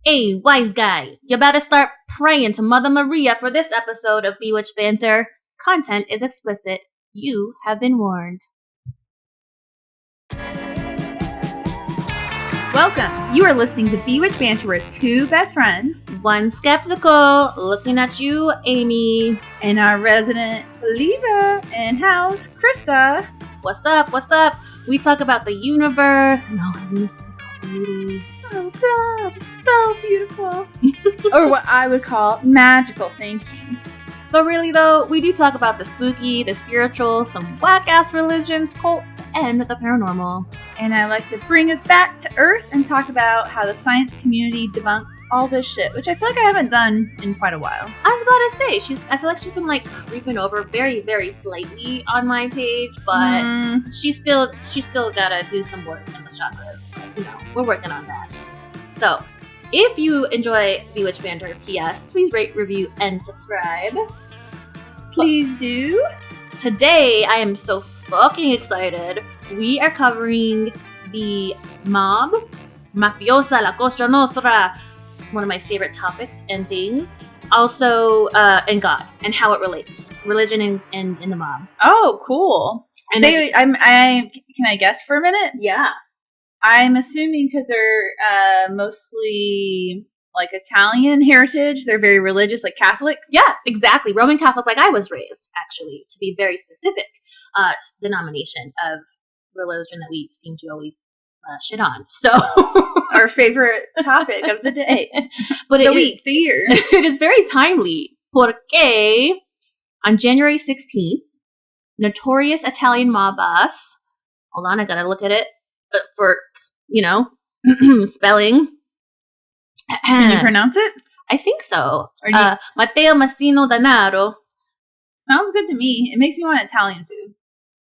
Hey, wise guy, you better start praying to Mother Maria for this episode of Bewitched Banter. Content is explicit. You have been warned. Welcome. You are listening to Bewitched Banter with two best friends. One skeptical, looking at you, Amy. And our resident believer in-house, Krista. What's up? What's up? We talk about the universe and all of mystical beauty. Oh God, so beautiful. Or what I would call magical thinking. But really though, we do talk about the spooky, the spiritual, some whack-ass religions, cults, and the paranormal. And I like to bring us back to Earth and talk about how the science community debunks all this shit, which I feel like I haven't done in quite a while. I was about to say, I feel like she's been like creeping over very, very slightly on my page, but she's still gotta do some work in the chakras. You know, we're working on that. So, if you enjoy Bewitched Banter, P.S., please rate, review, and subscribe. Please do. Today, I am so fucking excited. We are covering the mob, Mafiosa, La Cosa Nostra, one of my favorite topics and things. Also, and God, and how it relates. Religion and the mob. Oh, cool. And can I guess for a minute? Yeah. I'm assuming because they're mostly like Italian heritage. They're very religious, like Catholic. Yeah, exactly. Roman Catholic, like I was raised, actually, to be very specific. Denomination of religion that we seem to always shit on. So our favorite topic of the day, but the year. It is very timely. Porque on January 16th, notorious Italian mob boss. Hold on, I gotta look at it. For, spelling. Can you pronounce it? I think so. Matteo Messina Denaro. Sounds good to me. It makes me want Italian food.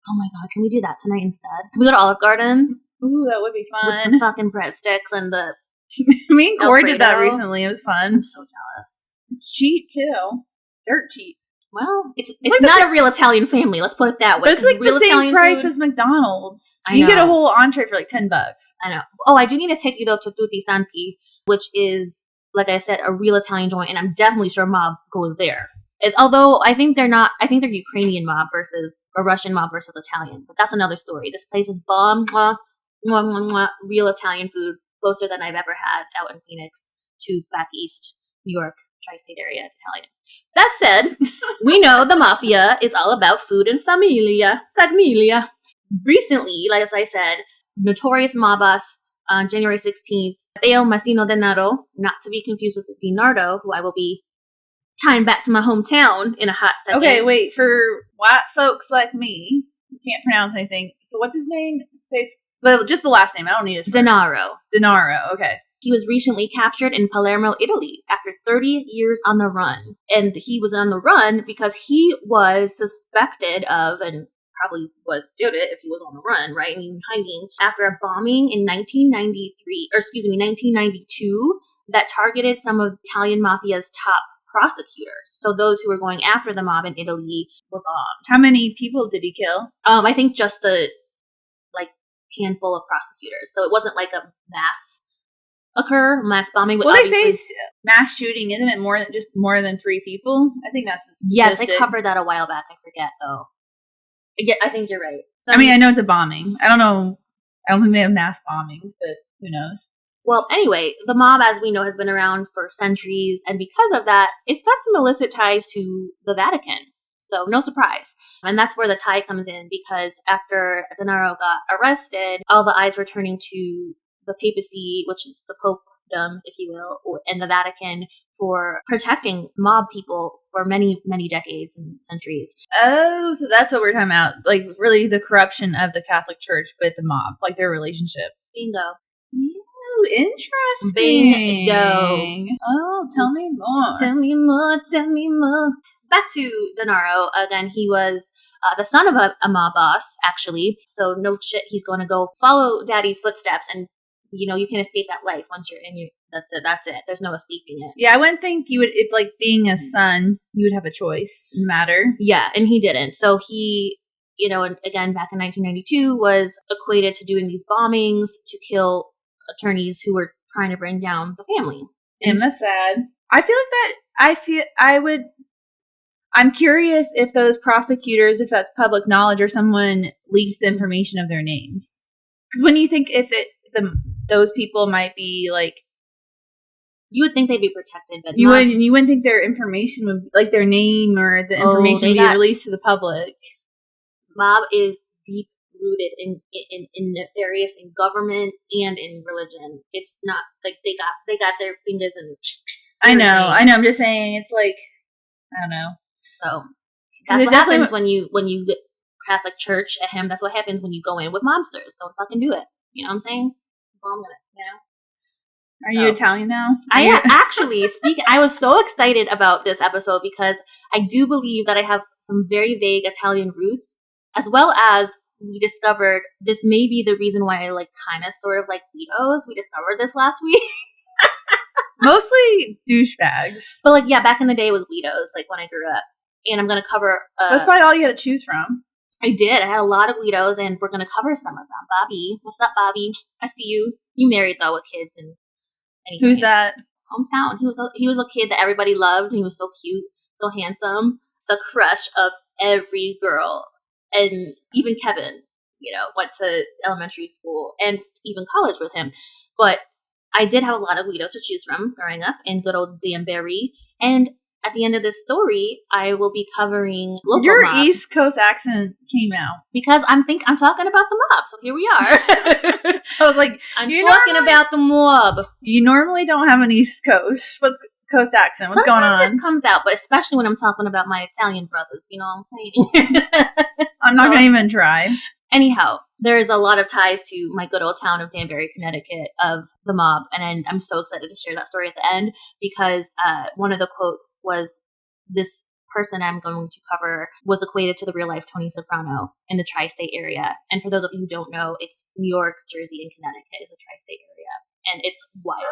Oh my god, can we do that tonight instead? Can we go to Olive Garden? Ooh, that would be fun. With the fucking breadsticks and the Me and Corey did that recently. It was fun. I'm so jealous. It's cheap, too. Dirt cheap. Well, it's like not a real Italian family. Let's put it that way. But it's like real the same Italian price food, as McDonald's. I You know. get a whole entree for like $10. I know. Oh, I do need to take you though to Tutti Santi, which is, like I said, a real Italian joint, and I'm definitely sure mob goes there. Although I think they're not. I think they're Ukrainian mob versus a Russian mob versus Italian. But that's another story. This place is bomb. Real Italian food, closer than I've ever had out in Phoenix to back east, New York, tri-state area Italian. That said, we know the Mafia is all about food and familia. Recently, like as I said, notorious mob boss on January 16th, Matteo Messina Denaro, not to be confused with Dinardo, who I will be tying back to my hometown in a hot second. Okay, wait, for white folks like me, who can't pronounce anything, so what's his name? Just the last name, I don't need it. Denaro, okay. He was recently captured in Palermo, Italy, after 30 years on the run. And he was on the run because he was suspected of, and probably did it if he was on the run, right? And even hiding after a bombing in 1992 that targeted some of Italian Mafia's top prosecutors. So those who were going after the mob in Italy were bombed. How many people did he kill? I think just the handful of prosecutors. So it wasn't like a mass bombing. Well, they say mass shooting, isn't it more than 3 people? I think that's yes. They covered that a while back. I forget though. Yeah, I think you're right. So, I know it's a bombing. I don't know. I don't think they have mass bombings, but who knows? Well, anyway, the mob, as we know, has been around for centuries, and because of that, it's got some illicit ties to the Vatican. So no surprise. And that's where the tie comes in, because after Denaro got arrested, all the eyes were turning to the papacy, which is the popedom, if you will, and the Vatican for protecting mob people for many, many decades and centuries. Oh, so that's what we're talking about. Like, really the corruption of the Catholic Church with the mob, like their relationship. Bingo. Ooh, interesting. Bingo. Oh, tell me more. Tell me more. Back to Denaro. Again, he was the son of a mob boss, actually. So no shit, he's going to go follow daddy's footsteps, and you can escape that life once you're in your. That's it. There's no escaping it. Yeah, I wouldn't think you would, if like being a son, you would have a choice in the matter. Yeah, and he didn't. So he, and again, back in 1992, was equated to doing these bombings to kill attorneys who were trying to bring down the family. And that's sad. I feel like that. I'm curious if those prosecutors, if that's public knowledge, or someone leaks the information of their names. Because when you think those people might be like, you would think they'd be protected, but you wouldn't think their information would, like their name or the information would be released to the public. Mob is deep rooted in nefarious in government and in religion. It's not like they got their fingers in. I know. I'm just saying, it's like, I don't know. So that's what happens when you Catholic Church at him. That's what happens when you go in with mobsters. Don't fucking do it. You know what I'm saying? Are you Italian now? Actually speaking. I was so excited about this episode because I do believe that I have some very vague Italian roots, as well as we discovered this may be the reason why I kind of sort of like Litos. We discovered this last week. Mostly douchebags. But back in the day it was Litos, when I grew up. And I'm going to cover... that's probably all you had to choose from. I did. I had a lot of Litos, and we're going to cover some of them. Bobby. What's up, Bobby? I see you. You married, though, with kids. And who's that? Hometown. He was a kid that everybody loved. He was so cute, so handsome. The crush of every girl. And even Kevin, went to elementary school and even college with him. But I did have a lot of Litos to choose from growing up in good old Danbury. And at the end of this story, I will be covering local Your mob. East Coast accent came out. Because I'm talking about the mob, so here we are. I was like, I'm talking about the mob. You normally don't have an East Coast accent. What's going on? It comes out, but especially when I'm talking about my Italian brothers, you know what I'm saying? I'm not going to even try. Anyhow, there's a lot of ties to my good old town of Danbury, Connecticut, of the mob, and I'm so excited to share that story at the end because one of the quotes was, this person I'm going to cover was equated to the real-life Tony Soprano in the tri-state area. And for those of you who don't know, it's New York, Jersey, and Connecticut is the tri-state area. And it's wild.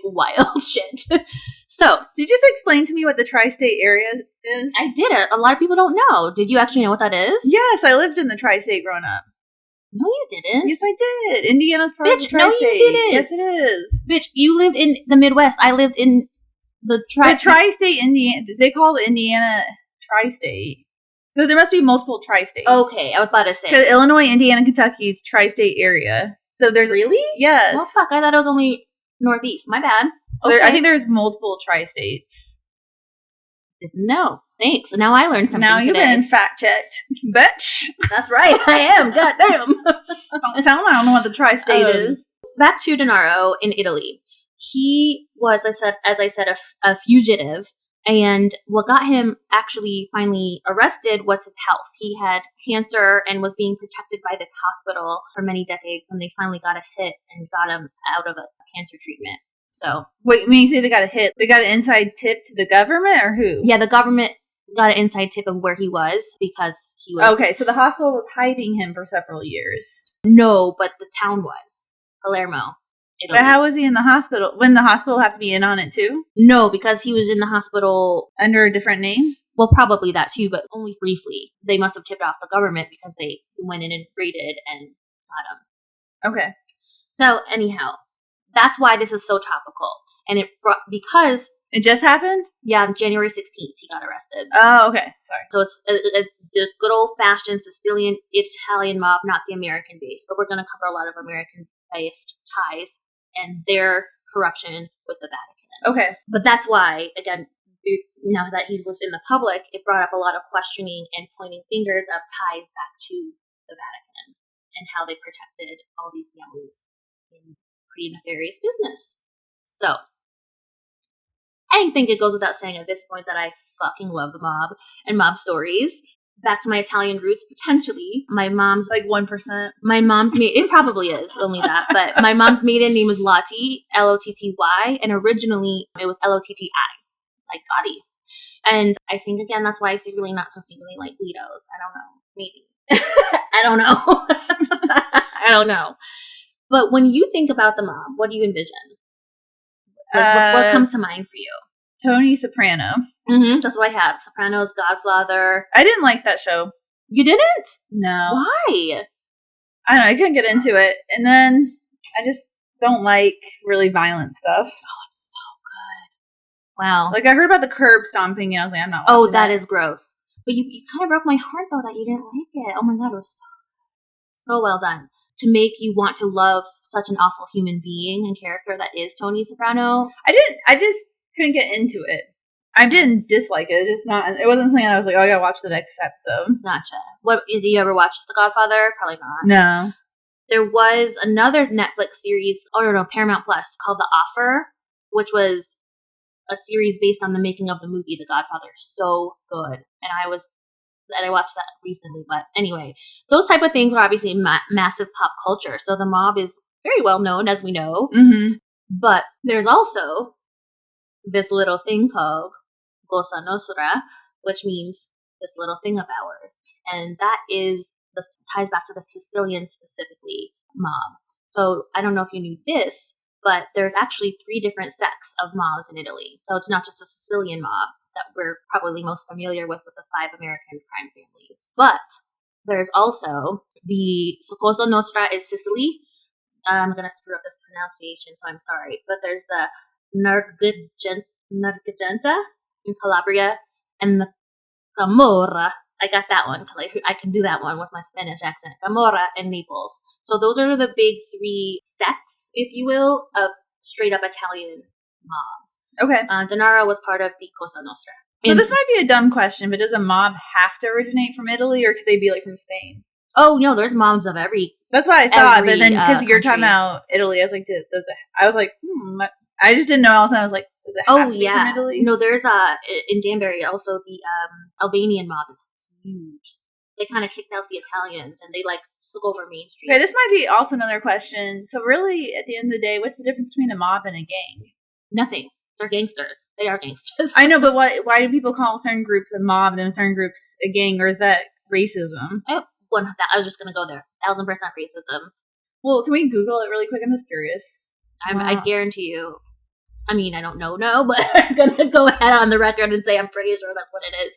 Wild shit. So, did you just explain to me what the tri-state area is? I did it. A lot of people don't know. Did you actually know what that is? Yes, I lived in the tri-state growing up. No, you didn't. Yes, I did. Indiana's part of the tri-state. No, you didn't. Yes, it is. Bitch, you lived in the Midwest. I lived in the tri-state Indiana. They call it Indiana tri-state. So there must be multiple tri-states. Okay, I was about to say. Because Illinois, Indiana, Kentucky's tri-state area. So there's... Really? Yes. Well, fuck, I thought it was only Northeast. My bad. So I think there's multiple tri-states. Didn't know. Thanks. Now I learned something Now you've been fact-checked. Bitch. That's right. I am. Goddamn. Don't tell him I don't know what the tri-state is. Back to Denaro in Italy. He was, as I said, a fugitive. And what got him actually finally arrested was his health. He had cancer and was being protected by this hospital for many decades when they finally got a hit and got him out of a cancer treatment. So, wait, when you say they got a hit, they got an inside tip to the government or who? Yeah, the government got an inside tip of where he was because he was... Okay, so the hospital was hiding him for several years. No, but the town was. Palermo. Italy. But how was he in the hospital? Wouldn't the hospital have to be in on it too? No, because he was in the hospital... Under a different name? Well, probably that too, but only briefly. They must have tipped off the government because they went in and raided and got him. Okay. So, anyhow, that's why this is so topical. And because... It just happened? Yeah, on January 16th, he got arrested. Oh, okay. Sorry. So it's the good old-fashioned Sicilian Italian mob, not the American base. But we're going to cover a lot of American-based ties and their corruption with the Vatican. Okay. But that's why, again, now that he was in the public, it brought up a lot of questioning and pointing fingers of ties back to the Vatican and how they protected all these families in pretty nefarious business. So, I think it goes without saying at this point that I fucking love the mob and mob stories. Back to my Italian roots, potentially. My mom's... Like 1%? My mom's... It probably is, only that. But my mom's maiden name was Lotti, Lotty, and originally it was Lotti, like Gotti. And I think, again, that's why I secretly not so secretly like Litos. I don't know. Maybe. I don't know. I don't know. But when you think about the mob, what do you envision? What comes to mind for you? Tony Soprano. Mm-hmm. That's what I have. Sopranos, Godfather. I didn't like that show. You didn't? No. Why? I don't know. I couldn't get into it. And then I just don't like really violent stuff. Oh, it's so Wow. Like, I heard about the curb stomping, and I was like, I'm not watching that is gross. But you kind of broke my heart, though, that you didn't like it. Oh, my God. It was so well done. To make you want to love such an awful human being and character that is Tony Soprano. I just couldn't get into it. I didn't dislike it. It wasn't something I was like, oh, I gotta watch the next episode. Gotcha. Did you ever watch The Godfather? Probably not. No. There was another Netflix series, Paramount Plus, called The Offer, which was a series based on the making of the movie The Godfather. So good. And I watched that recently. But anyway, those type of things are obviously massive pop culture. So the mob is very well known, as we know. Mm-hmm. But there's also this little thing called Cosa Nostra, which means this little thing of ours. And that ties back to the Sicilian specifically mob. So I don't know if you knew this, but there's actually 3 different sects of mobs in Italy. So it's not just a Sicilian mob that we're probably most familiar with the 5 American crime families. But there's also so Cosa Nostra is Sicily. I'm going to screw up this pronunciation, so I'm sorry. But there's the Nargigenta in Calabria and the Camorra. I got that one. I can do that one with my Spanish accent. Camorra in Naples. So those are the big 3 sects, if you will, of straight up Italian mobs. Okay. Denaro was part of the Cosa Nostra. So this might be a dumb question, but does a mob have to originate from Italy, or could they be like from Spain? Oh no, there's mobs of every. That's what I thought, but then because you're country. talking about Italy, I was like, I was like, I just didn't know all the time. I was like, does it have to be from Italy? No, there's in Danbury also the Albanian mob is huge. They kind of kicked out the Italians and they took over Main Street. Okay, this might be also another question. So really, at the end of the day, what's the difference between a mob and a gang? Nothing. They're gangsters. They are gangsters. I know, but why do people call certain groups a mob and then certain groups a gang, or is that racism? I was just going to go there. 1,000% racism. Well, can we Google it really quick? I'm just curious. I guarantee you. I mean, I don't know, but I'm going to go ahead on the record and say I'm pretty sure that's what it is.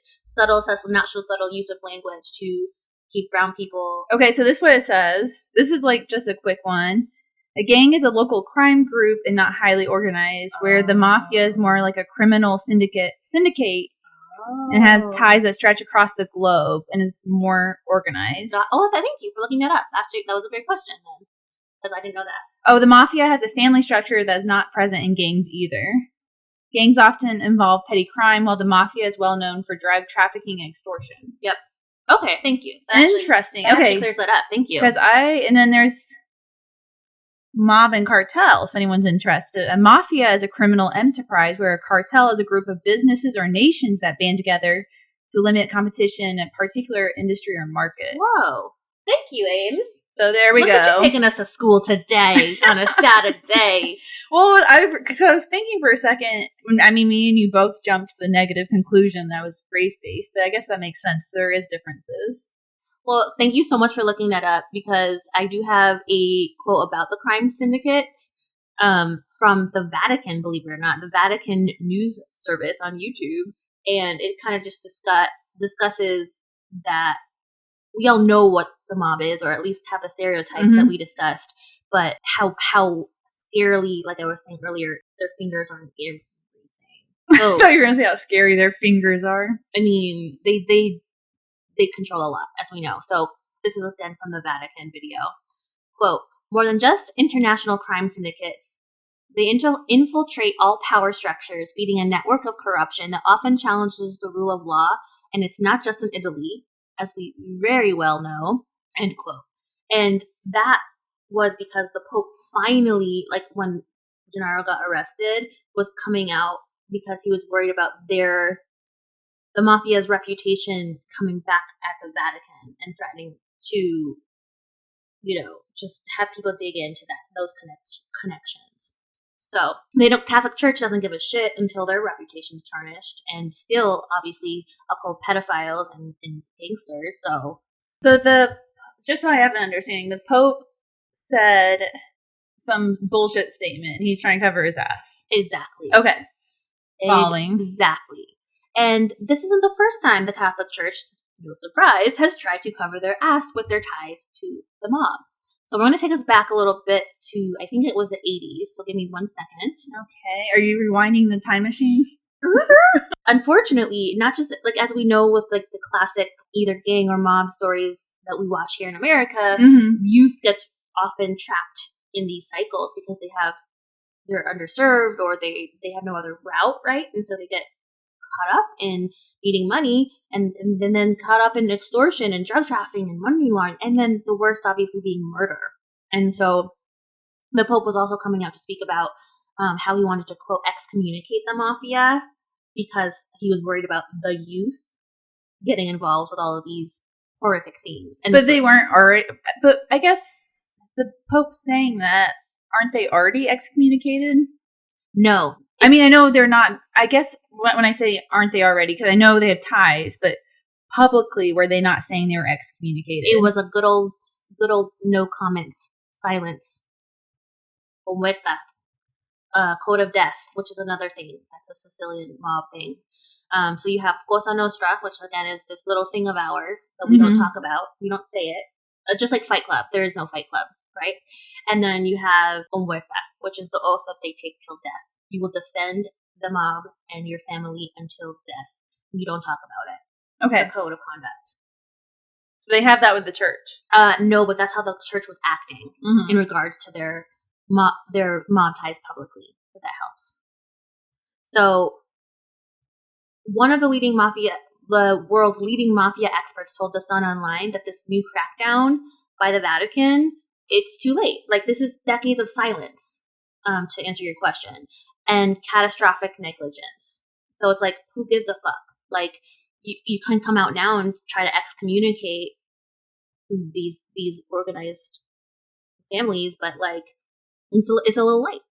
Not so subtle use of language to keep brown people. Okay, so this is what it says. This is just a quick one. A gang is a local crime group and not highly organized, where the mafia is more like a criminal syndicate and has ties that stretch across the globe and is more organized. Thank you for looking that up. Actually, that was a great question then, because I didn't know that. Oh, the mafia has a family structure that is not present in gangs either. Gangs often involve petty crime, while the mafia is well known for drug trafficking and extortion. Yep. Okay, thank you. Interesting. That actually clears that up. Thank you. And then there's mob and cartel, if anyone's interested. A mafia is a criminal enterprise, where a cartel is a group of businesses or nations that band together to limit competition in a particular industry or market. Whoa. Thank you, Ames. So there we go. Look at you taking us to school today on a Saturday. Well, I was thinking for a second, me and you both jumped to the negative conclusion that was race-based, but I guess that makes sense. There is differences. Well, thank you so much for looking that up, because I do have a quote about the crime syndicates from the Vatican, believe it or not, the Vatican news service on YouTube, and it kind of just discusses that we all know what the mob is, or at least have the stereotypes that we discussed, but how scarily, like I was saying earlier, their fingers are in everything. I thought you were going to say how scary their fingers are. I mean, they control a lot, as we know. So this is again from the Vatican video. Quote, more than just international crime syndicates, they infiltrate all power structures, feeding a network of corruption that often challenges the rule of law, and it's not just in Italy, as we very well know, end quote. And that was because the Pope finally, when Gennaro got arrested, was coming out because he was worried about the mafia's reputation coming back at the Vatican and threatening to, just have people dig into those connections. So Catholic Church doesn't give a shit until their reputation's tarnished, and still obviously uphold pedophiles and gangsters. So just so I have an understanding, the Pope said some bullshit statement. He's trying to cover his ass. Exactly. Okay. Following. Exactly. And this isn't the first time the Catholic Church, no surprise, has tried to cover their ass with their ties to the mob. So we're going to take us back a little bit to, I think it was the 80s, so give me 1 second. Okay. Are you rewinding the time machine? Unfortunately, not just like as we know with like the classic either gang or mob stories that we watch here in America, youth gets often trapped in these cycles because they're underserved or they have no other route, right? And so they get caught up in needing money and then caught up in extortion and drug trafficking and money laundering, and then the worst obviously being murder. And so the Pope was also coming out to speak about how he wanted to, quote, excommunicate the mafia because he was worried about the youth getting involved with all of these horrific things. And but they weren't already. But I guess the Pope's saying that, aren't they already excommunicated? No. I mean, I know they're not. I guess when I say aren't they already, because I know they have ties, but publicly were they not saying they were excommunicated? It was a good old no comment, silence. Poeta. Code of Death, which is another thing. That's a Sicilian mob thing. So you have Cosa Nostra, which again is this little thing of ours that we don't talk about. We don't say it. Just like Fight Club. There is no Fight Club, right? And then you have Muerta, which is the oath that they take till death. You will defend the mob and your family until death. You don't talk about it. Okay. The code of conduct. So they have that with the church? No, but that's how the church was acting in regards to their mob ties publicly, if that helps. So, one of the world's leading mafia experts told The Sun Online that this new crackdown by the Vatican, it's too late. Like, this is decades of silence, to answer your question, and catastrophic negligence. So it's like, who gives a fuck? Like, you can come out now and try to excommunicate these organized families, but like, it's a little late.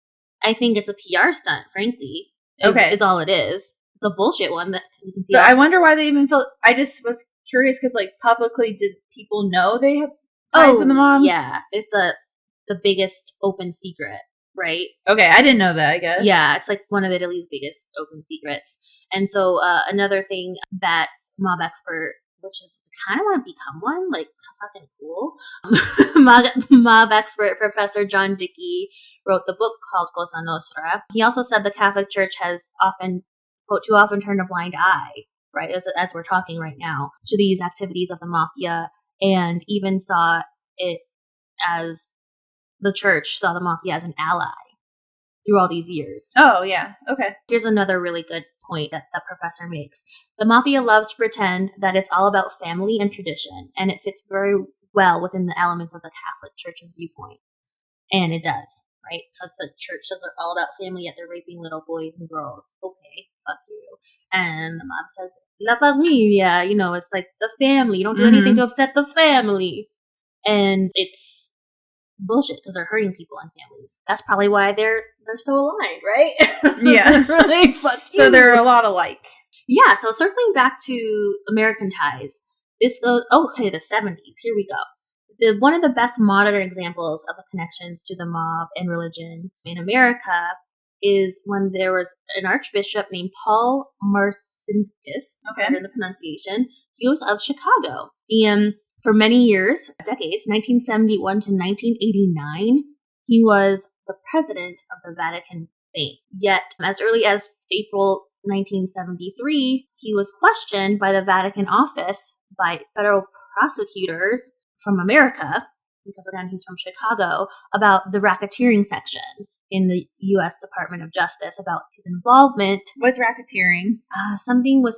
I think it's a PR stunt, frankly. Okay. Is all it is. It's a bullshit one that you can see. But I wonder why they even felt. I just was curious because, like, publicly, did people know they had ties with the mob? Yeah, it's the biggest open secret, right? Okay, I didn't know that. I guess. Yeah, it's like one of Italy's biggest open secrets. And so another thing that mob expert, which is kind of want to become one, like fucking cool. Mob expert Professor John Dickey wrote the book called Cosa Nostra. He also said the Catholic Church has too often turned a blind eye, right, as we're talking right now, to these activities of the mafia, and even saw it as the church saw the mafia as an ally through all these years. Oh, yeah. Okay. Here's another really good point that the professor makes. The mafia loves to pretend that it's all about family and tradition, and it fits very well within the elements of the Catholic Church's viewpoint. And it does, right? Because the church says they're all about family, yet they're raping little boys and girls. Okay, fuck you. And the mob says, La familia, it's like the family. You don't do anything to upset the family. And it's bullshit because they're hurting people and families. That's probably why they're so aligned, right? Yeah. Really fuck you. So they're a lot alike. Yeah, so circling back to American ties, this goes, the 70s, here we go. One of the best modern examples of the connections to the mob and religion in America is when there was an archbishop named Paul Marcinkus, under the pronunciation. He was of Chicago. And for many years, decades, 1971 to 1989, he was the president of the Vatican Bank. Yet, as early as April 1973, he was questioned by the Vatican office by federal prosecutors from America, because again, he's from Chicago, about the racketeering section in the U.S. Department of Justice, about his involvement. What's racketeering? Something with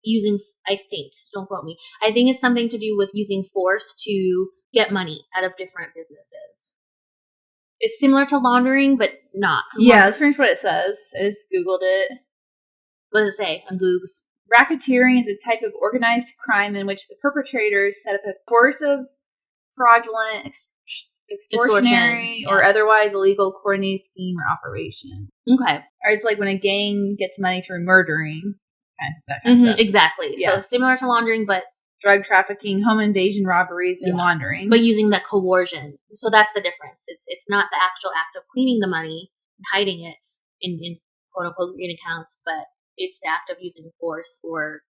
using, I think, don't quote me, I think it's something to do with using force to get money out of different businesses. It's similar to laundering, but not. Yeah, that's pretty much what it says. I just Googled it. What does it say on Google's? Racketeering is a type of organized crime in which the perpetrators set up a coercive, fraudulent, extortionary, or otherwise illegal coordinated scheme or operation. Okay. Or it's like when a gang gets money through murdering. That kind of stuff. Exactly. Yeah. So similar to laundering, but drug trafficking, home invasion, robberies, and laundering. But using that coercion. So that's the difference. It's not the actual act of cleaning the money and hiding it in quote unquote green accounts, but it's the act of using force or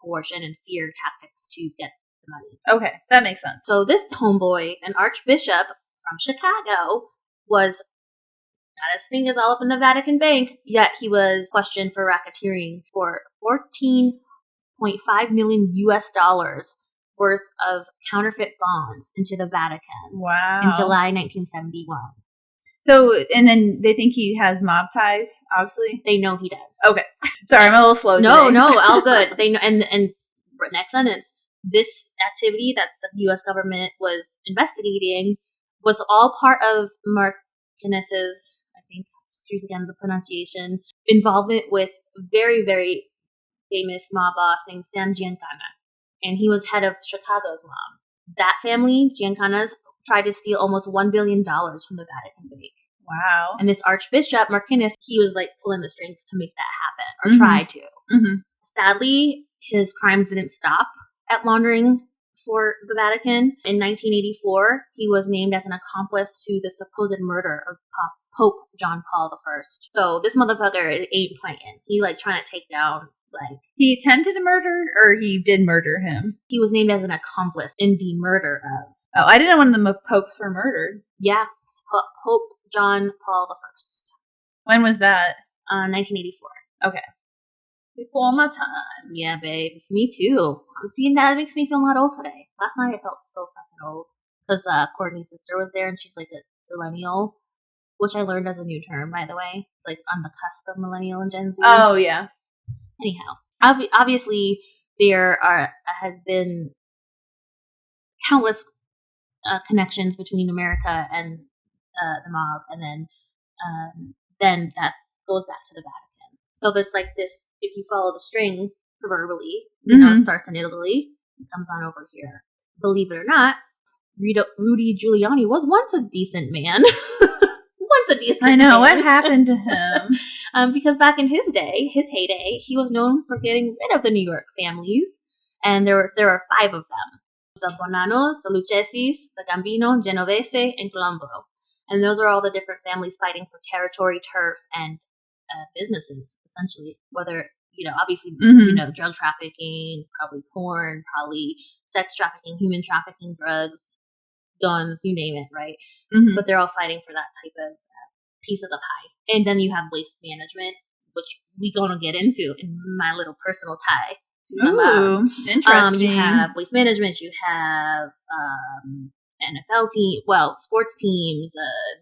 coercion and fear tactics to get the money. Okay, that makes sense. So this homeboy, an archbishop from Chicago, was got his fingers all up in the Vatican bank. Yet he was questioned for racketeering for 14.5 million US dollars worth of counterfeit bonds into the Vatican Wow. in July 1971. So, and then they think he has mob ties, obviously? They know he does. Okay. Sorry, I'm a little slow No, today. no, all good. They know, and next sentence, this activity that the U.S. government was investigating was all part of Martinez's, I think, excuse again the pronunciation, involvement with very, very famous mob boss named Sam Giancana. And he was head of Chicago's mob. That family, Giancana's, tried to steal almost $1 billion from the Vatican Bank. Wow. And this Archbishop, Martinez, he was like pulling the strings to make that happen, or try to. Mm-hmm. Sadly, his crimes didn't stop at laundering for the Vatican. In 1984, he was named as an accomplice to the supposed murder of Pope John Paul I. So this motherfucker ain't playing. He like trying to take down, like... He attempted to murder, or he did murder him? He was named as an accomplice in the murder of... Oh, I didn't know one of the popes were murdered. Yeah, Pope John Paul I. When was that? 1984. Okay. Before my time. Yeah, babe. Me too. I'm seeing that. It makes me feel not old today. Last night I felt so fucking old. Because Courtney's sister was there and she's like a millennial, which I learned as a new term, by the way. It's like on the cusp of millennial and Gen Z. Oh, yeah. Anyhow, obviously there has been countless connections between America and the mob, and then that goes back to the Vatican. So there's like this, if you follow the string, proverbially, you know, starts in Italy, and comes on over here. Believe it or not, Rudy Giuliani was once a decent man. I know, what happened to him? Because back in his day, his heyday, he was known for getting rid of the New York families, and there are 5 of them. The Bonanos, the Lucchesis, the Gambino, Genovese, and Colombo. And those are all the different families fighting for territory, turf, and businesses, essentially. Whether, you know, obviously, you know, drug trafficking, probably porn, probably sex trafficking, human trafficking, drugs, guns, you name it, right? But they're all fighting for that type of piece of the pie. And then you have waste management, which we're going to get into in my little personal tie. Ooh, interesting. You have waste management, you have NFL team, well, sports teams.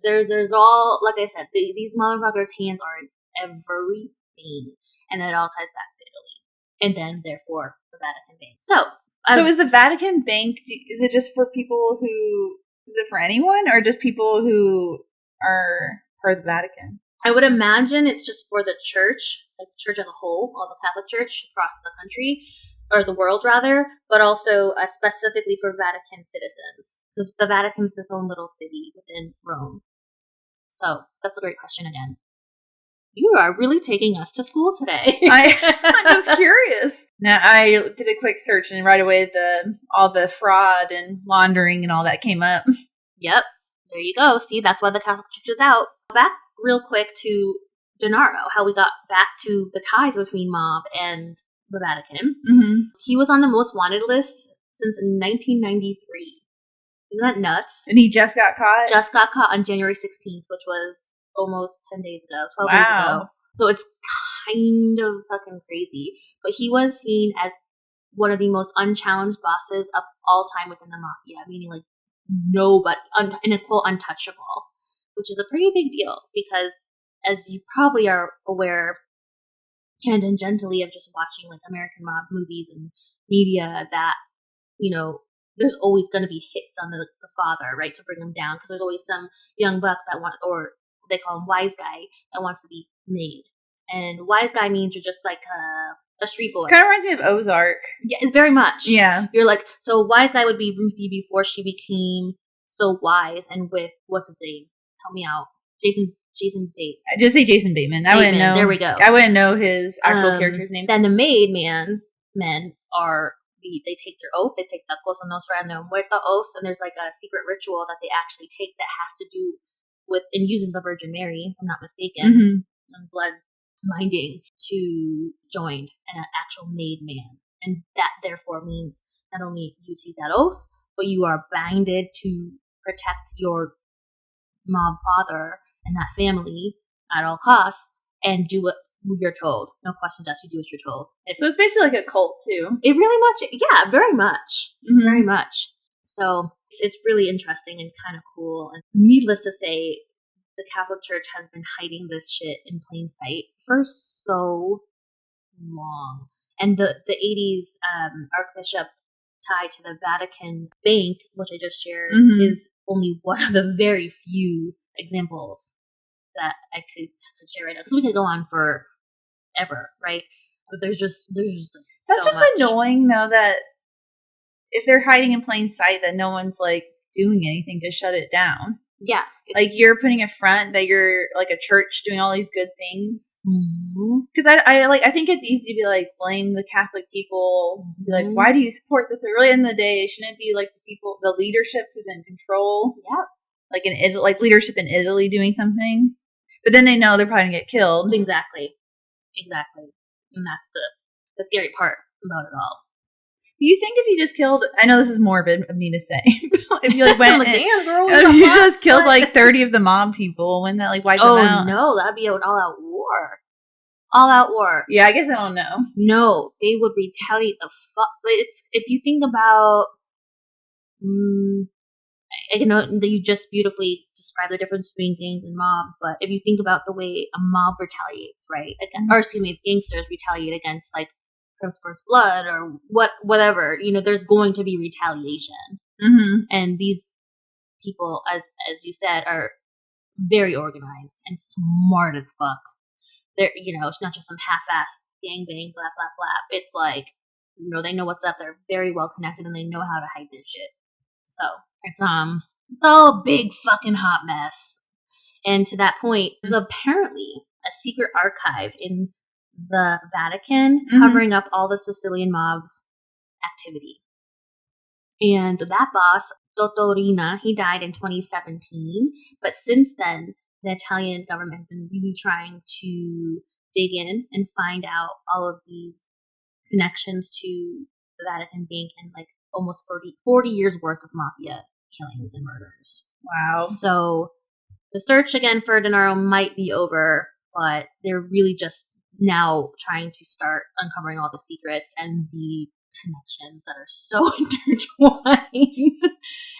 There's all, like I said, these motherfuckers' hands are in everything, and it all ties back to Italy, and then therefore the Vatican Bank. So is the Vatican Bank? Is it just for people who? Is it for anyone, or just people who are part of the Vatican? I would imagine it's just for the church, like the church as a whole, all the Catholic Church across the country, or the world rather, but also specifically for Vatican citizens, because the Vatican's its own little city within Rome. So that's a great question again. You are really taking us to school today. I was curious. Now I did a quick search, and right away all the fraud and laundering and all that came up. Yep. There you go. See, that's why the Catholic Church is out. Back real quick to Denaro, how we got back to the ties between mob and the Vatican. He was on the most wanted list since 1993. Isn't that nuts? And he just got caught? Just got caught on January 16th, which was almost 10 days ago, 12 days ago. So it's kind of fucking crazy. But he was seen as one of the most unchallenged bosses of all time within the Mafia, meaning like nobody, in a quote, untouchable, which is a pretty big deal because, as you probably are aware, tangentially of just watching like American mob movies and media, that, you know, there's always going to be hits on the father, right, to bring him down, because there's always some young buck that wants, or they call him wise guy, that wants to be made. And wise guy means you're just like a street boy. Kind of reminds me of Ozark. Yeah, it's very much. Yeah. You're like, so wise guy would be Ruthie before she became so wise, and with, what's his name? Help me out. Jason Bateman. Just say Jason Bateman. I wouldn't know. There we go. I wouldn't know his actual character's name. Then the men are, they take their oath. They take the Cosa Nostra and the Muerta oath, and there's like a secret ritual that they actually take that has to do with, and uses the Virgin Mary, if I'm not mistaken, some blood binding to join an actual made man. And that therefore means not only you take that oath, but you are binded to protect your mob father and that family at all costs and do what you're told. No questions asked, you do what you're told. So it's basically like a cult too. It really much, yeah, very much. Mm-hmm. Very much. So it's really interesting and kind of cool. And needless to say, the Catholic Church has been hiding this shit in plain sight for so long. And the 80s Archbishop tied to the Vatican Bank, which I just shared, is only one of the very few examples that I could share right now. Because we could go on forever, right? But there's just that's so just much. Annoying though, that if they're hiding in plain sight, that no one's like doing anything to shut it down. Yeah, like you're putting a front that you're like a church doing all these good things. Because I think it's easy to be like blame the Catholic people. Be like, why do you support this? But really, in the day, shouldn't it be like the people, the leadership who's in control? Yeah, like leadership in Italy doing something. But then they know they're probably gonna get killed. Exactly, and that's the scary part about it all. Do you think if you just killed, I know this is morbid of me to say, if you like went damn, girl, if you just killed like 30 of the mob people, wouldn't that like wipe them out? Oh no, that'd be an all-out war. All-out war. Yeah, I guess I don't know. No, they would retaliate the fuck. If you think about, you know, you just beautifully described the difference between gangs and mobs, but if you think about the way a mob retaliates, right? Or excuse me, gangsters retaliate against like first blood or whatever, you know, there's going to be retaliation. And these people, as you said, are very organized and smart as fuck. They're, you know, it's not just some half-assed gangbang, blah blah blah. It's like, you know, they know what's up. They're very well connected and they know how to hide this shit. So it's all a big fucking hot mess. And to that point, there's apparently a secret archive in the Vatican covering up all the Sicilian mob's activity. And that boss, Dottorina, he died in 2017. But since then, the Italian government has been really trying to dig in and find out all of these connections to the Vatican Bank and like almost 40 years worth of mafia killings and murders. Wow. So the search again for Denaro might be over, but they're really just now trying to start uncovering all the secrets and the connections that are so intertwined.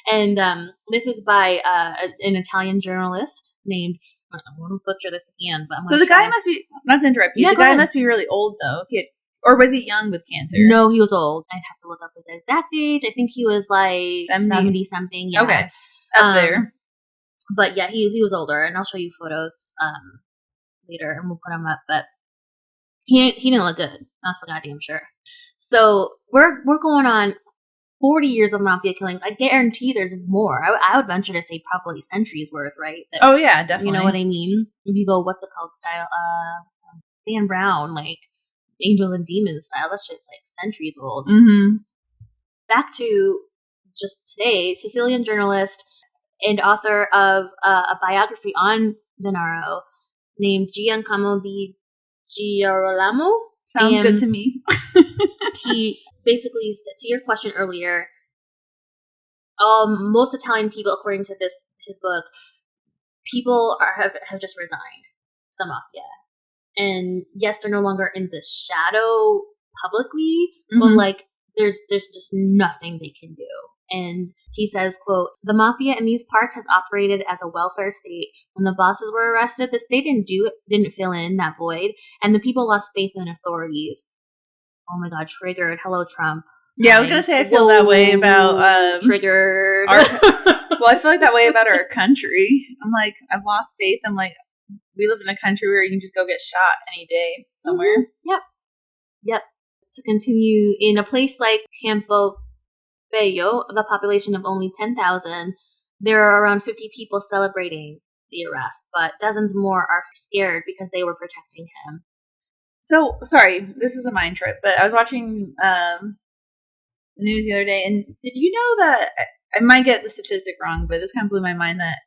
And this is by an Italian journalist named, I'm going to butcher this again, but I'm so the guy must be, not to interrupt you, the guy must be really old though. Or was he young with cancer? No, he was old. I'd have to look up his exact age. I think he was like 70 something. Yeah. Okay. Up there. But yeah, he was older, and I'll show you photos later, and we'll put them up. But he didn't look good. That's for goddamn sure. So we're going on 40 years of mafia killings. I guarantee there's more. I would venture to say probably centuries worth, right? That, oh yeah, definitely. You know what I mean? If you go, what's it called style? Dan Brown, like Angels and Demons style. That's just like centuries old. Back to just today, Sicilian journalist and author of a biography on Denaro named Giacomo di Girolamo. Sounds good to me. He basically said, to your question earlier, most Italian people, according to his book, people have just resigned the mafia. And yes, they're no longer in the shadow publicly, but like there's just nothing they can do. And he says, quote, "The mafia in these parts has operated as a welfare state. When the bosses were arrested, the state didn't fill in that void, and the people lost faith in authorities." Oh my God, triggered. Hello, Trump. Yeah, I was gonna say I feel that way about triggered. Well, I feel like that way about our country. I'm like, I've lost faith. I'm like, we live in a country where you can just go get shot any day somewhere. Yep. To continue, in a place like Campo Bello, of a population of only 10,000, there are around 50 people celebrating the arrest, but dozens more are scared because they were protecting him. So, sorry, this is a mind trip, but I was watching the news the other day, and did you know that, I might get the statistic wrong, but this kind of blew my mind, that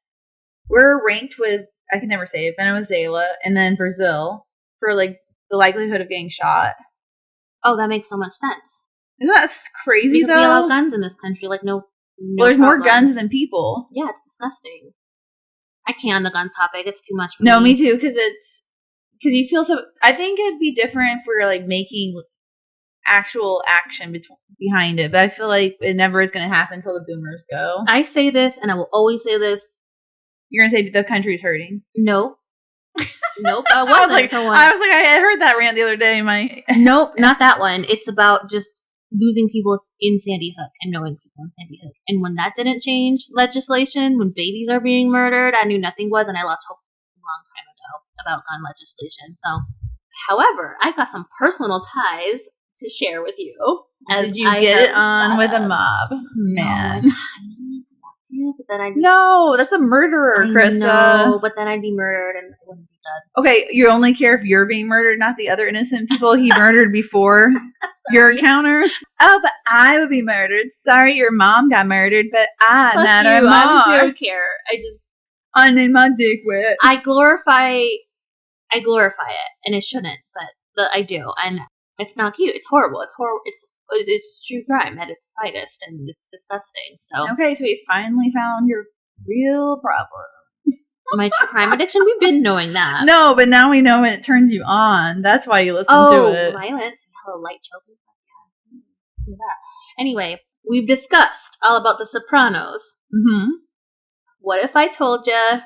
we're ranked with, I can never say it, Venezuela, and then Brazil, for like the likelihood of getting shot. Oh, that makes so much sense. Isn't that crazy, because though? we allow guns in this country, like no well, there's problem. more guns than people. Yeah, it's disgusting. I can't on the gun topic. It's too much for me. No, me too, because you feel so. I think it'd be different if we were like making actual action behind it, but I feel like it never is going to happen until the boomers go. I say this, and I will always say this. You're going to say the country's hurting? No. Nope. I was like, I had heard that rant the other day. Nope, not that one. It's about just losing people in Sandy Hook and knowing people in Sandy Hook. And when that didn't change legislation, when babies are being murdered, I knew nothing was, and I lost hope a long time ago about gun legislation. So, however, I got some personal ties to share with you. Did you get it on with a mob? Man. No, that's a murderer, Krista. No, but then I'd be murdered and I wouldn't be good. Okay, you only care if you're being murdered, not the other innocent people he murdered before your encounter. Oh, but I would be murdered. Sorry, your mom got murdered, but I matter more. I don't care. I need my dick wet. I glorify it, and it shouldn't, but I do, and it's not cute. It's horrible. It's true crime at its finest, and it's disgusting. So okay, so we finally found your real problem. My crime addiction. We've been knowing that. No, but now we know when it turns you on. That's why you listen to it. Violence. Hello, light choking. Yeah. Anyway, we've discussed all about The Sopranos. Mm-hmm. What if I told you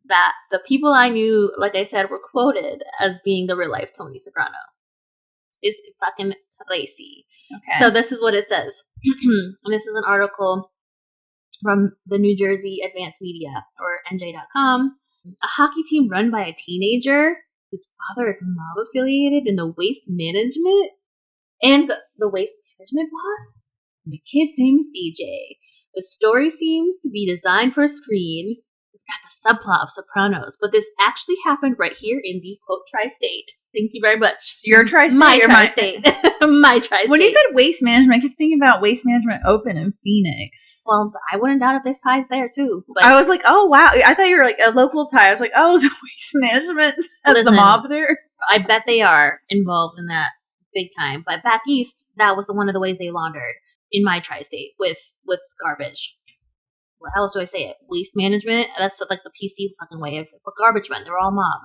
that the people I knew, like I said, were quoted as being the real life Tony Soprano? It's fucking crazy. Okay. So this is what it says. And this is an article from the New Jersey Advanced Media, or NJ.com. A hockey team run by a teenager whose father is mob affiliated in the waste management, and the waste management boss. And the kid's name is AJ. The story seems to be designed for a screen. It's got the subplot of Sopranos, but this actually happened right here in the quote tri-state. Thank you very much. Your tri-state? My tri-state. My tri-state. When you said waste management, I kept thinking about Waste Management Open in Phoenix. Well, I wouldn't doubt if there's ties there too. But I was like, oh wow. I thought you were like a local tie. I was like, oh, is Waste Management has the mob there? I bet they are involved in that big time. But back east, that was one of the ways they laundered in my tri-state with garbage. What else do I say it? Waste management. That's like the PC fucking way of garbage men. They're all mob.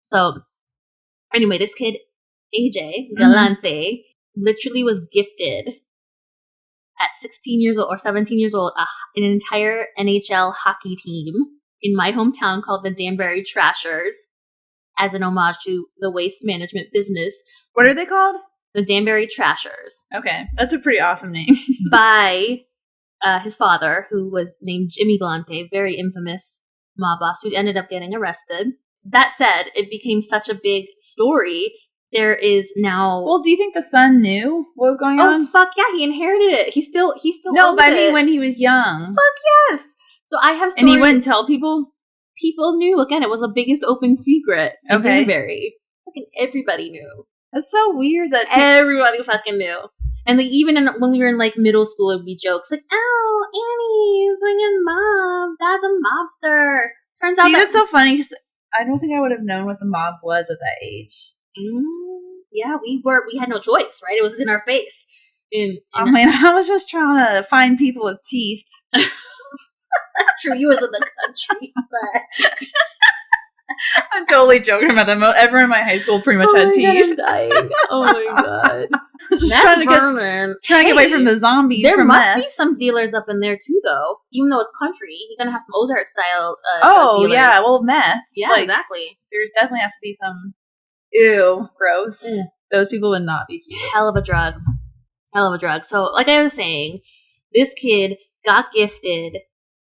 So anyway, this kid AJ Galante literally was gifted at 16 years old or 17 years old an entire NHL hockey team in my hometown called the Danbury Trashers as an homage to the waste management business. What are they called? The Danbury Trashers. Okay, that's a pretty awesome name. By his father, who was named Jimmy Galante, very infamous mob boss who ended up getting arrested. That said, it became such a big story. There is now. Well, do you think the son knew what was going on? Oh fuck yeah, he inherited it. He still. No, but I mean when he was young. Fuck yes. So I have. And he wouldn't tell people. People knew. Again, it was the biggest open secret in Danbury. Fucking everybody knew. That's so weird that everybody fucking knew. And like even when we were in like middle school, it would be jokes like, "Oh, Annie's like a mob. That's a mobster." Turns out that's so funny. Cause I don't think I would have known what the mob was at that age. Yeah, we had no choice, right? It was in our face. I mean, I was just trying to find people with teeth. True, you was in the country, but I'm totally joking about that. Everyone in my high school pretty much had teeth. God, I'm dying. Oh my god. Just trying to get away from the zombies. There must be some dealers up in there too, though. Even though it's country, you're gonna have some Ozark style. Dealers. Yeah, well, meth. Yeah, exactly. There definitely has to be some. Ew, gross. Those people would not be cute. Hell of a drug. So, like I was saying, this kid got gifted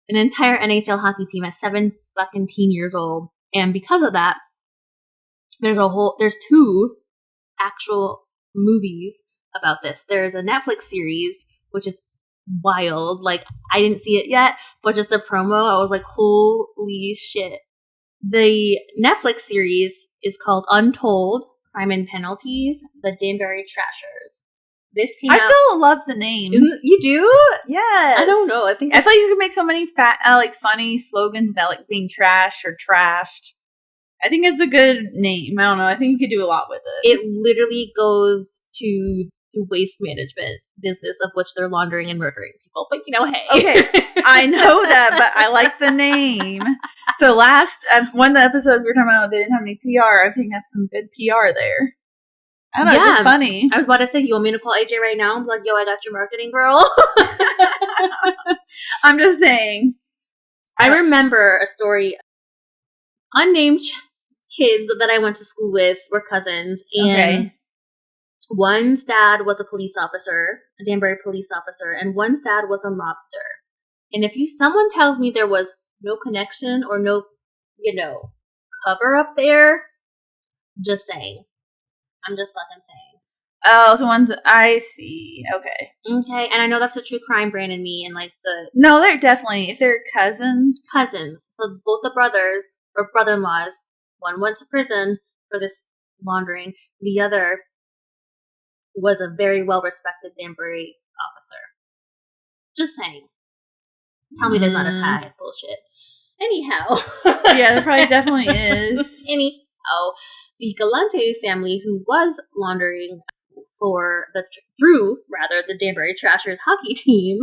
an entire NHL hockey team at 17 years old, and because of that, there's 2 actual movies about this. There's a Netflix series, which is wild. Like, I didn't see it yet, but just the promo, I was like, holy shit. The Netflix series is called Untold: Crime and Penalties, the Danbury Trashers. This came out. I still love the name. You do? Yes. I don't know. I thought you could make so many funny slogans about like being trash or trashed. I think it's a good name. I don't know. I think you could do a lot with it. It literally goes to the waste management business of which they're laundering and murdering people. But hey. Okay, I know that, but I like the name. So one of the episodes we were talking about, they didn't have any PR. I think that's some good PR there. I don't know, it's just funny. I was about to say, you want me to call AJ right now? I'm like, yo, I got your marketing, girl. I'm just saying. I remember a story. Unnamed kids that I went to school with were cousins, and one's dad was a police officer, a Danbury police officer, and one's dad was a mobster. And if someone tells me there was no connection or no, cover up there, just saying. I'm just fucking saying. Oh, so I see. Okay. Okay, and I know that's a true crime brand in me, and No, they're definitely, if they're cousins. Cousins. So both the brothers, or brother-in-laws, one went to prison for this laundering, the other was a very well-respected Danbury officer. Just saying. Tell me there's not a tie. Bullshit. Anyhow. Yeah, there probably definitely is. Anyhow, the Galante family, who was laundering through the Danbury Trashers hockey team.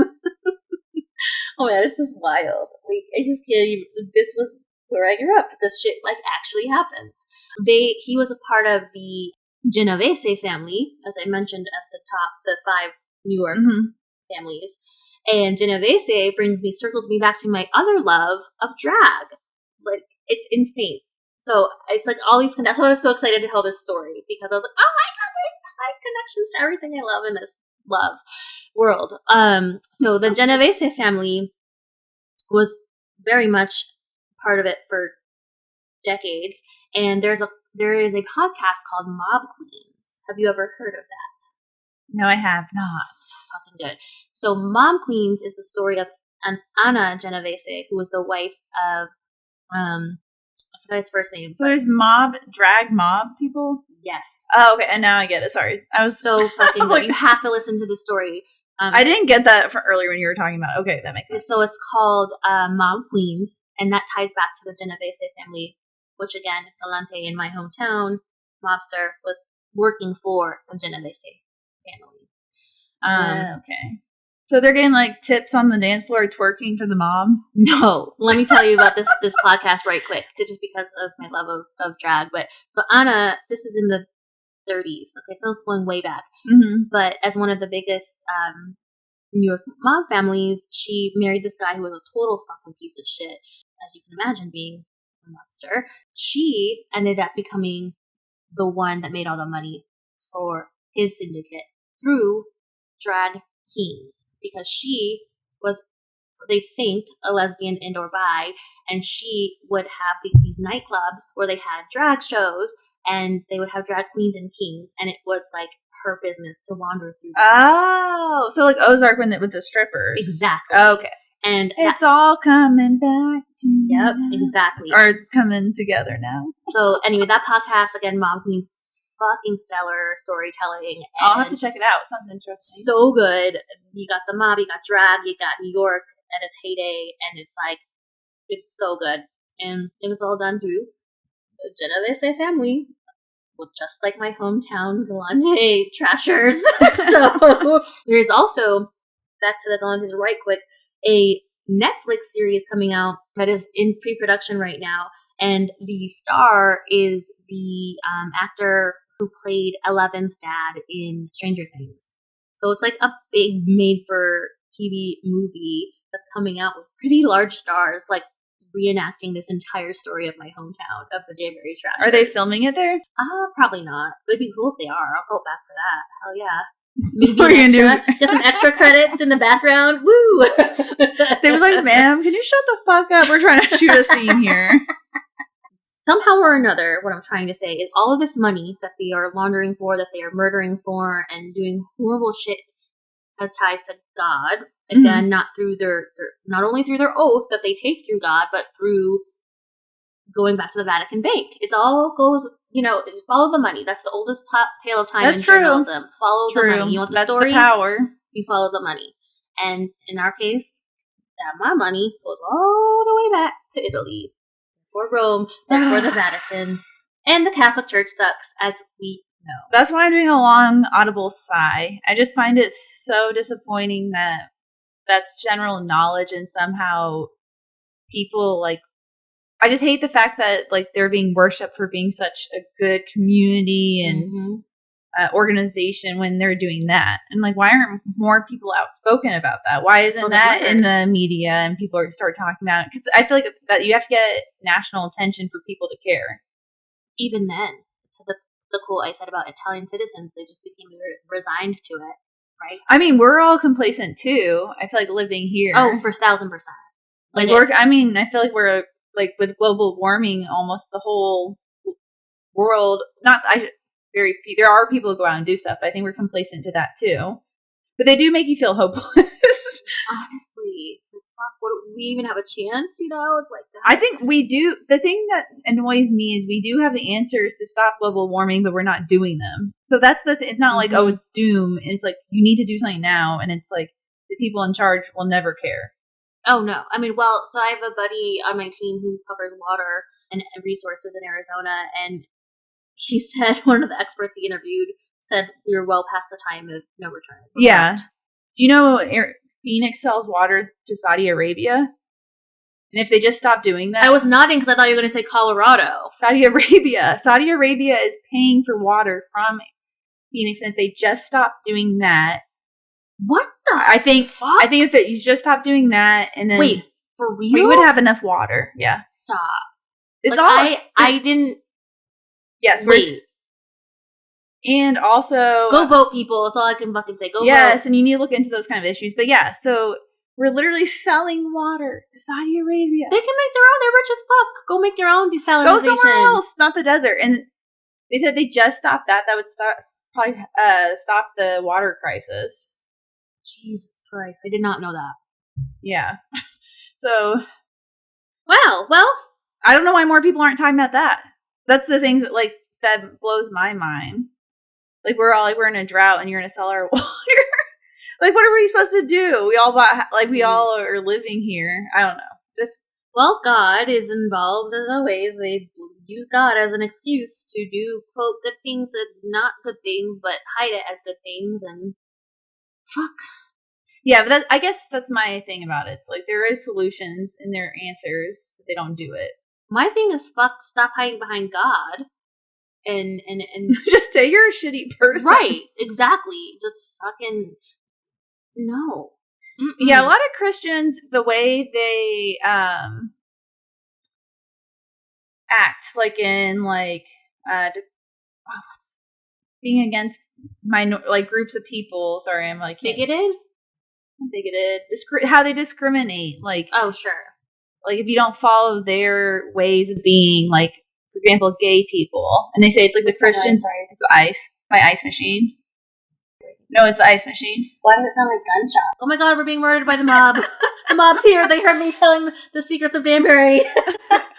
Oh man, this is wild. I just can't even. This was where I grew up. This shit actually happened. He was a part of the Genovese family, as I mentioned at the top, the 5 New York families. And Genovese circles me back to my other love of drag. It's insane. So it's all these. That's why I was so excited to tell this story, because I was like, oh my god, there's connections to everything I love in this love world. So the Genovese family was very much part of it for decades, and there is a podcast called Mob Queens. Have you ever heard of that? No, I have not. So fucking good. So Mob Queens is the story of Anna Genovese, who was the wife of I forgot his first name. So there's drag mob people? Yes. Oh, okay, and now I get it. Sorry. I was so fucking good. You have to listen to the story. I didn't get that from earlier when you were talking about it. Okay, that makes sense. So it's called Mob Queens, and that ties back to the Genovese family, which again, Galante in my hometown, mobster, was working for the Genovese family. Okay. So they're getting tips on the dance floor twerking for the mob? No. Let me tell you about this podcast right quick, just because of my love of drag. But Anna, this is in the 30s. Okay, so it's going way back. Mm-hmm. But as one of the biggest New York mob families, she married this guy who was a total fucking piece of shit, as you can imagine, being a mobster. She ended up becoming the one that made all the money for his syndicate through drag kings, because she was, they think, a lesbian and or bi, and she would have these nightclubs where they had drag shows, and they would have drag queens and kings, and it was her business to wander through. Oh, so Ozark with the strippers. Exactly. Okay. And it's all coming back to Yep, now. exactly. Or coming together now. So anyway, that podcast, again, Mob Queens, fucking stellar storytelling. I'll have to check it out. Sounds interesting. So good. You got the mob, you got drag, you got New York at its heyday, and it's so good. And it was all done through the Genovese family. Well, just like my hometown Galante Trashers. So there's also, back to the Galantes right quick, a Netflix series coming out that is in pre-production right now, and the star is the actor who played Eleven's dad in Stranger Things. So it's a big made-for-TV movie that's coming out with pretty large stars, reenacting this entire story of my hometown, of the Danbury Trashers. Are they filming it there? Probably not. But it'd be cool if they are. I'll go back for that. Hell yeah. Maybe get some extra credits in the background. Woo! They were like, ma'am, can you shut the fuck up? We're trying to shoot a scene here. Somehow or another, what I'm trying to say is all of this money that they are laundering for, that they are murdering for, and doing horrible shit has ties to God. Again, not only through their oath that they take through God, but through going back to the Vatican Bank. It all goes, follow the money. That's the oldest tale of time in journalism. Follow the money. You want the story? The power. You follow the money. And in our case, my money goes all the way back to Italy, for Rome, and for the Vatican. And the Catholic Church sucks, as we know. That's why I'm doing a long audible sigh. I just find it so disappointing that's general knowledge, and somehow people I just hate the fact that like they're being worshipped for being such a good community and organization when they're doing that. And like, why aren't more people outspoken about that? Why isn't that in the media and people start talking about it? Because I feel like that you have to get national attention for people to care. Even then, to the quote I said about Italian citizens, they just became resigned to it, right? I mean, we're all complacent too. I feel like living here. Oh, for 1,000%. Like I feel like we're like with global warming, almost the whole world. There are people who go out and do stuff, but I think we're complacent to that too. But they do make you feel hopeless. Honestly, it's like, fuck, we even have a chance? You know, it's like that. I think we do. The thing that annoys me is we do have the answers to stop global warming, but we're not doing them. So that's it's not like, oh, it's doom. It's like you need to do something now, and it's like the people in charge will never care. Oh no, I mean, well, so I have a buddy on my team who covers water and resources in Arizona, and he said, one of the experts he interviewed said we were well past the time of no return. Yeah. Do you know Phoenix sells water to Saudi Arabia? And if they just stop doing that... I was nodding because I thought you were going to say Colorado. Saudi Arabia. Saudi Arabia is paying for water from Phoenix, and if they just stop doing that... What the I think fuck? if you just stop doing that, and then... Wait, for real? We would have enough water. Yeah. Stop. It's like, I didn't... Yes, wait. And also... Go vote, people. That's all I can fucking say. Go vote. Yes, and you need to look into those kind of issues. But yeah, so we're literally selling water to Saudi Arabia. They can make their own. They're rich as fuck. Go make your own desalinization. Go somewhere else, not the desert. And they said they just stopped that. That would stop the water crisis. Jesus Christ. I did not know that. Yeah. So... Well... I don't know why more people aren't talking about that. That's the things that, like, that blows my mind. Like, we're in a drought and you're going to sell our water. Like, what are we supposed to do? We all are living here. I don't know. Well, God is involved as always. They use God as an excuse to do, quote, good things that not good things, but hide it as good things, and fuck. Yeah, but I guess that's my thing about it. Like, there is solutions and there are answers, but they don't do it. My thing is, stop hiding behind God. And just say you're a shitty person. Right, exactly. Just fucking no. Mm-mm. Yeah, a lot of Christians, the way they act, like in like being against groups of people. Sorry, I'm like bigoted. How they discriminate, like, oh sure, like if you don't follow their ways of being, like, for example, gay people, and they say it's like the Christian. Sorry, it's the ice. My ice machine. No, it's the ice machine. Why does it sound like gunshots? Oh my god, we're being murdered by the mob. The mob's here. They heard me telling the secrets of Danbury.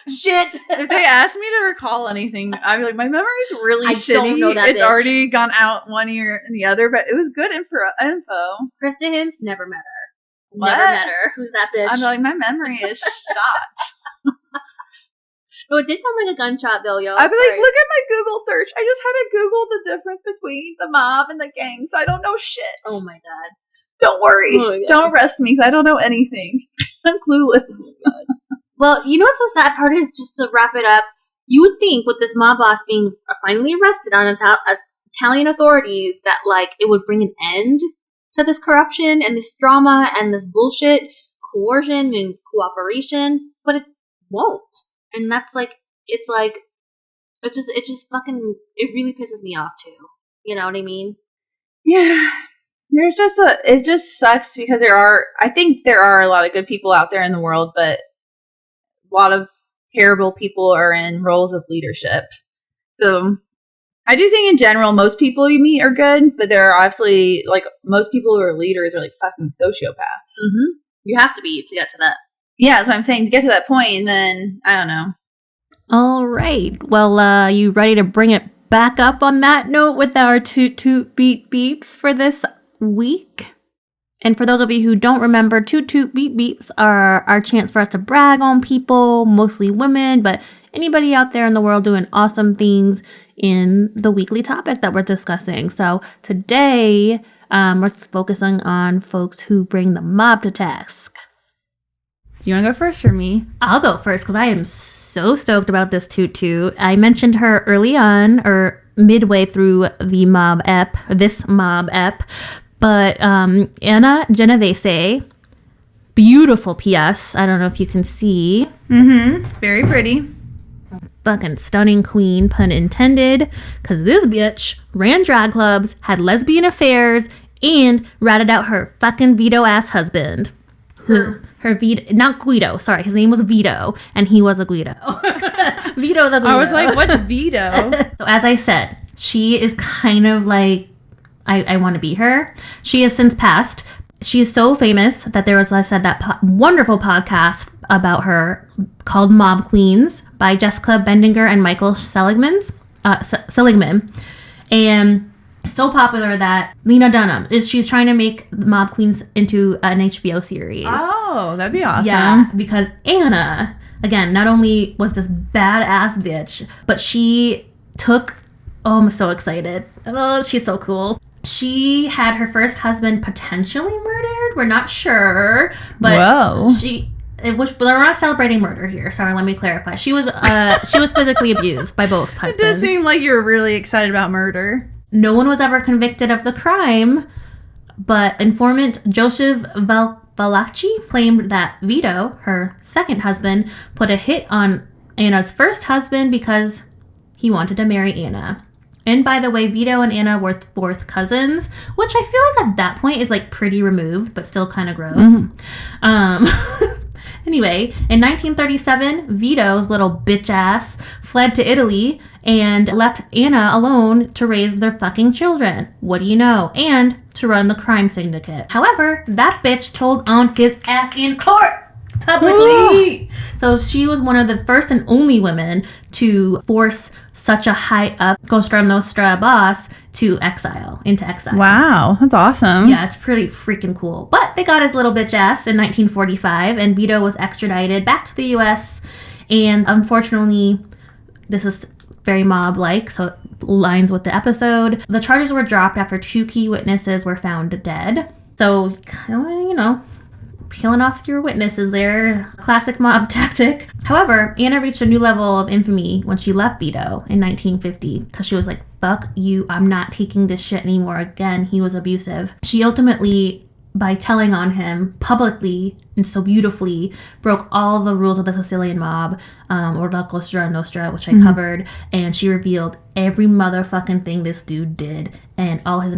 Shit. If they asked me to recall anything, I'd be like, my memory's really shitty. Don't know that it's bitch. Already gone out one ear and the other, but it was good info. Krista Hints, never met her. What? Never met her. Who's that bitch? I'm like, my memory is shot. No, it did sound like a gunshot, though, y'all. I'd be like, look at my Google search. I just had to Google the difference between the mob and the gangs. I don't know shit. Oh my god. Don't worry. Oh, don't arrest me, because I don't know anything. I'm clueless. Well, you know what's the sad part is, just to wrap it up, you would think with this mob boss being finally arrested on Italian authorities that, like, it would bring an end to this corruption and this drama and this bullshit, coercion and cooperation, but it won't. And that's like, it's like, it just fucking, it really pisses me off too. You know what I mean? Yeah. It just sucks because I think there are a lot of good people out there in the world, but a lot of terrible people are in roles of leadership. So I do think in general, most people you meet are good, but there are obviously, like, most people who are leaders are like fucking sociopaths. Mm-hmm. You have to be to get to that. Yeah, that's what I'm saying. To get to that point, and then, I don't know. All right. Well, you ready to bring it back up on that note with our toot toot beep beeps for this week? And for those of you who don't remember, toot toot beep beeps are our chance for us to brag on people, mostly women, but anybody out there in the world doing awesome things in the weekly topic that we're discussing. So today, we're focusing on folks who bring the mob to task. Do you want to go first or me? I'll go first because I am so stoked about this toot toot. I mentioned her early on or midway through the mob ep, but Anna Genovese, beautiful PS. I don't know if you can see. Very pretty. Fucking stunning queen, pun intended, because this bitch ran drag clubs, had lesbian affairs, and ratted out her fucking Vito ass husband. Her Vito, not Guido, sorry, his name was Vito, and he was a Guido. Vito the Guido. I was like, what's Vito? So as I said, she is kind of like, I want to be her. She has since passed. She is so famous that there was, as I said, that wonderful podcast about her called Mob Queens by Jessica Bendinger and Michael Seligman. And so popular that Lena Dunham she's trying to make Mob Queens into an HBO series. Oh, that'd be awesome. Yeah, because Anna, again, not only was this badass bitch, but she took, oh, I'm so excited. Oh, she's so cool. She had her first husband potentially murdered. We're not sure, but Whoa. we're not celebrating murder here. Sorry, let me clarify. She was physically abused by both husbands. It does seem like you're really excited about murder. No one was ever convicted of the crime, but informant Joseph Valachi claimed that Vito, her second husband, put a hit on Anna's first husband because he wanted to marry Anna. And by the way, Vito and Anna were fourth cousins, which I feel like at that point is like pretty removed, but still kind of gross. Anyway, in 1937, Vito's little bitch ass fled to Italy and left Anna alone to raise their fucking children. What do you know? And to run the crime syndicate. However, that bitch told on his ass in court publicly. So she was one of the first and only women to force such a high up Cosa Nostra boss into exile. Wow, that's awesome. Yeah, it's pretty freaking cool. But they got his little bitch ass in 1945, and Vito was extradited back to the U.S. And unfortunately, this is very mob-like, so it lines with the episode. The charges were dropped after 2 key witnesses were found dead. So, you know, peeling off your witnesses there. Classic mob tactic. However, Anna reached a new level of infamy when she left Vito in 1950 because she was like, fuck you, I'm not taking this shit anymore. Again, he was abusive. She ultimately, by telling on him publicly and so beautifully, broke all the rules of the Sicilian mob, or La Cosa Nostra, which I covered, and she revealed every motherfucking thing this dude did and all his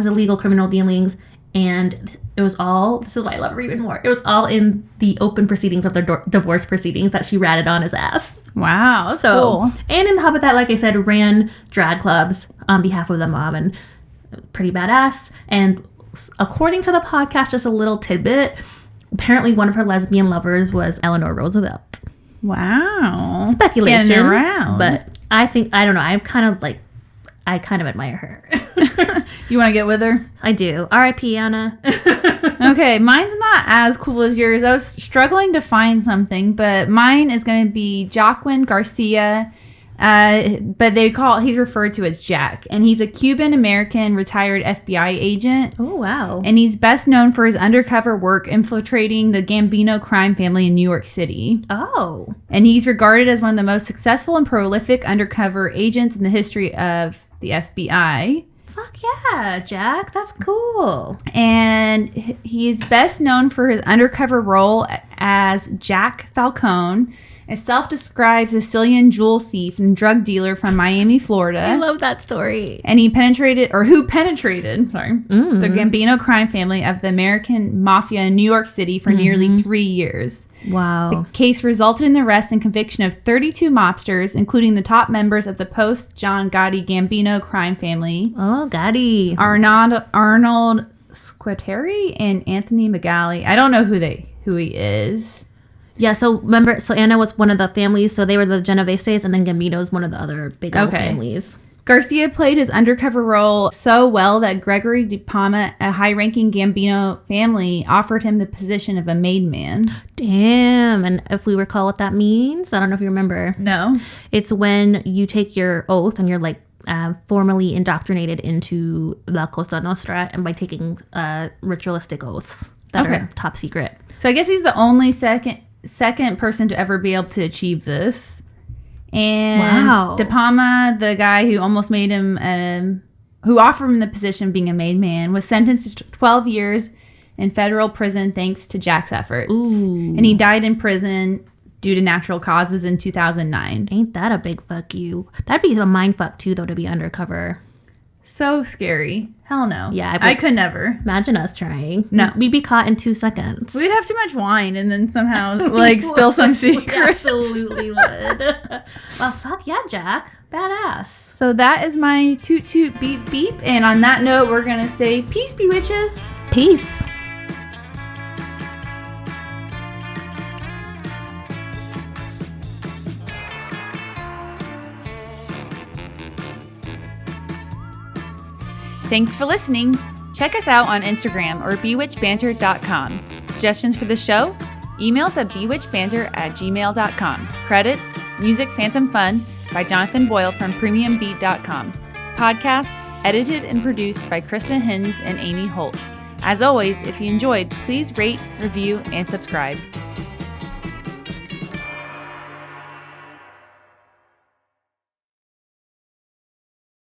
illegal criminal dealings. And it was all, this is why I love her even more, it was all in the open proceedings of their divorce proceedings that she ratted on his ass. Wow, that's cool. And on top of that, like I said, ran drag clubs on behalf of the mob, and pretty badass. And according to the podcast, just a little tidbit, apparently one of her lesbian lovers was Eleanor Roosevelt. Wow. Speculation. Getting around. But I don't know, I kind of admire her. You want to get with her? I do. R.I.P. Anna. Okay, mine's not as cool as yours. I was struggling to find something, but mine is going to be Joaquin Garcia, but he's referred to as Jack, and he's a Cuban-American retired FBI agent. Oh, wow. And he's best known for his undercover work infiltrating the Gambino crime family in New York City. Oh. And he's regarded as one of the most successful and prolific undercover agents in the history of the FBI. Fuck yeah, Jack. That's cool. And he is best known for his undercover role as Jack Falcone, a self-described Sicilian jewel thief and drug dealer from Miami, Florida. I love that story. And the Gambino crime family of the American Mafia in New York City for nearly 3 years. Wow. The case resulted in the arrest and conviction of 32 mobsters, including the top members of the post-John Gotti Gambino crime family. Oh, Gotti. Arnold Squateri and Anthony Magali. I don't know who he is. Yeah, so remember, Anna was one of the families, so they were the Genoveses, and then Gambino's one of the other big old families. Garcia played his undercover role so well that Gregory Di Palma, a high-ranking Gambino family, offered him the position of a maid man. Damn. And if we recall what that means, I don't know if you remember. No. It's when you take your oath and you're like formally indoctrinated into La Cosa Nostra and by taking ritualistic oaths. that are top secret. So I guess he's the only second person to ever be able to achieve this. And De Palma, the guy who almost made him, who offered him the position of being a made man, was sentenced to 12 years in federal prison thanks to Jack's efforts. Ooh. And he died in prison due to natural causes in 2009. Ain't that a big fuck you? That'd be a mind fuck too, though, to be undercover. So scary. Hell no. Yeah, I could never. Imagine us trying. No. We'd be caught in 2 seconds. We'd have too much wine and then somehow spill some secrets. We absolutely would. Well, fuck yeah, Jack. Badass. So that is my toot toot beep beep. And on that note, we're going to say peace, bewitches. Peace. Thanks for listening. Check us out on Instagram or bewitchbanter.com. Suggestions for the show? Emails at bewitchbanter@gmail.com. Credits, music Phantom Fun by Jonathan Boyle from premiumbeat.com. Podcasts edited and produced by Krista Hins and Amy Holt. As always, if you enjoyed, please rate, review, and subscribe.